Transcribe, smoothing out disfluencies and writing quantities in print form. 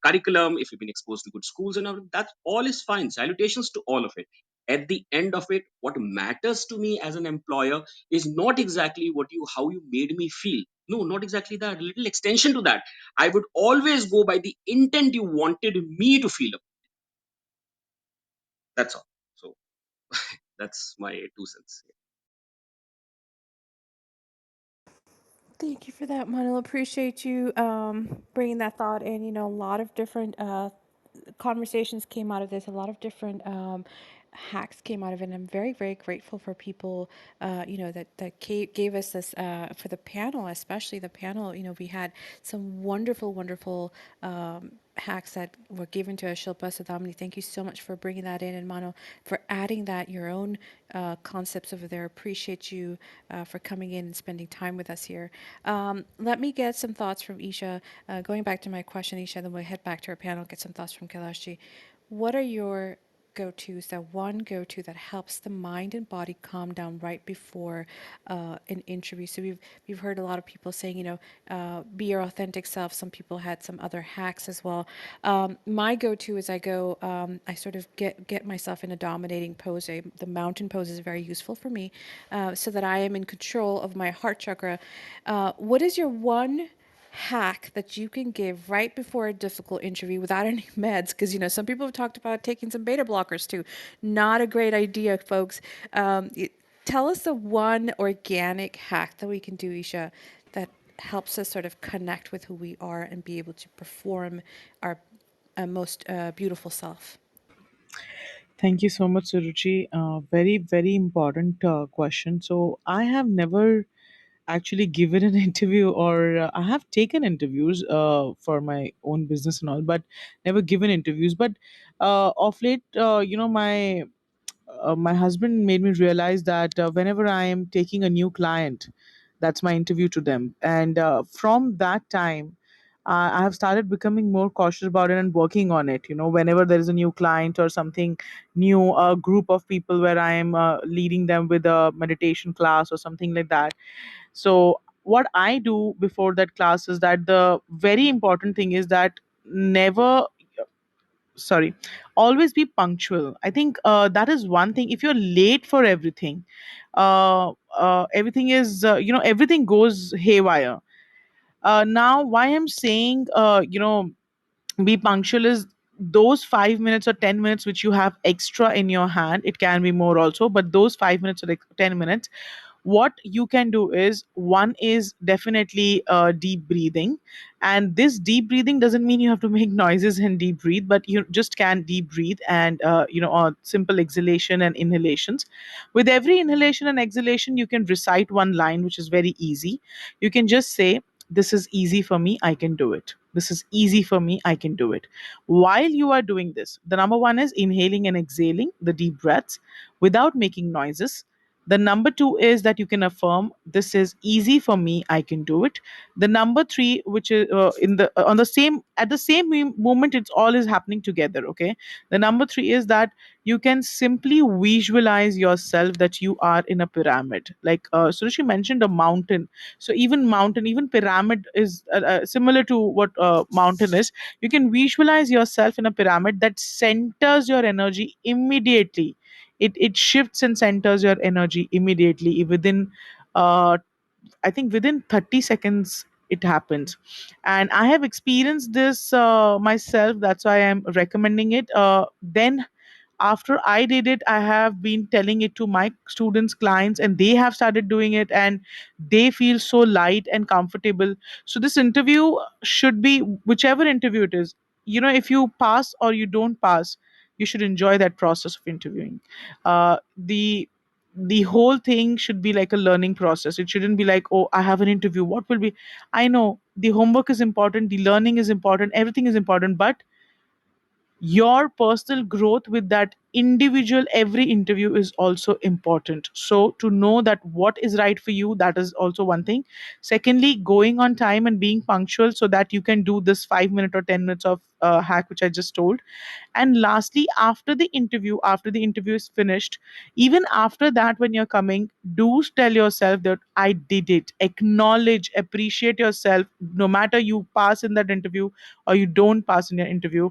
curriculum, if you've been exposed to good schools and all, that all is fine. Salutations to all of it. At the end of it, what matters to me as an employer is not exactly what you how you made me feel. No, not exactly that. A little extension to that. I would always go by the intent you wanted me to feel. That's all. So that's my 2 cents. Thank you for that, Manil. Appreciate you bringing that thought in. A lot of different conversations came out of this. A lot of different hacks came out of it. And I'm very, very grateful for people, that gave us this for the panel, especially the panel. We had some wonderful, wonderful hacks that were given to us. Shilpa Sadamini, thank you so much for bringing that in, and Mano for adding that your own concepts over there. Appreciate you for coming in and spending time with us here. Let me get some thoughts from Isha. Going back to my question, Isha, then we'll head back to our panel, get some thoughts from Kailashi. What are your go-tos, that one go-to that helps the mind and body calm down right before an interview? So we've heard a lot of people saying, be your authentic self. Some people had some other hacks as well. My go-to is I sort of get myself in a dominating pose. The mountain pose is very useful for me, so that I am in control of my heart chakra. What is your one hack that you can give right before a difficult interview without any meds? Because some people have talked about taking some beta blockers too. Not a great idea, folks. Tell us the one organic hack that we can do, Isha, that helps us sort of connect with who we are and be able to perform our most beautiful self. Thank you so much, Suruchi. Very, very important question. So, I have never actually given an interview, or I have taken interviews for my own business and all, but never given interviews. But of late, my husband made me realize that whenever I am taking a new client, that's my interview to them. And from that time, I have started becoming more cautious about it and working on it. Whenever there is a new client or something new, a group of people where I am leading them with a meditation class or something like that. So, what I do before that class is that the very important thing is that never sorry always be punctual. I think that is one thing. If you're late for everything, everything is everything goes haywire. Now why I'm saying be punctual is those 5 minutes or 10 minutes which you have extra in your hand. It can be more also, but those 5 minutes or like 10 minutes, what you can do is, one is definitely deep breathing. And this deep breathing doesn't mean you have to make noises and deep breathe, but you just can deep breathe. And simple exhalation and inhalations. With every inhalation and exhalation, you can recite one line which is very easy. You can just say, this is easy for me, I can do it. This is easy for me, I can do it. While you are doing this, the number one is inhaling and exhaling the deep breaths without making noises. The number two is that you can affirm, this is easy for me, I can do it. The number three, which is in the on the same at the same moment, it's all is happening together. Okay. The number three is that you can simply visualize yourself that you are in a pyramid. Like Suresh mentioned, a mountain. So even mountain, even pyramid is similar to what mountain is. You can visualize yourself in a pyramid that centers your energy immediately. It shifts and centers your energy immediately within uh, I think within 30 seconds it happens. And I have experienced this myself. That's why I'm recommending it. Then after I did it, I have been telling it to my students, clients, and they have started doing it, and they feel so light and comfortable. So this interview should be, whichever interview it is, if you pass or you don't pass, you should enjoy that process of interviewing. The whole thing should be like a learning process. It shouldn't be like, oh, I have an interview, what will be. I know the homework is important, the learning is important, everything is important, but your personal growth with that individual every interview is also important. So to know that what is right for you, that is also one thing. Secondly, going on time and being punctual so that you can do this 5 minute or 10 minutes of hack which I just told. And lastly, after the interview is finished, even after that, when you're coming, do tell yourself that I did it. Acknowledge, appreciate yourself, no matter you pass in that interview or you don't pass in your interview.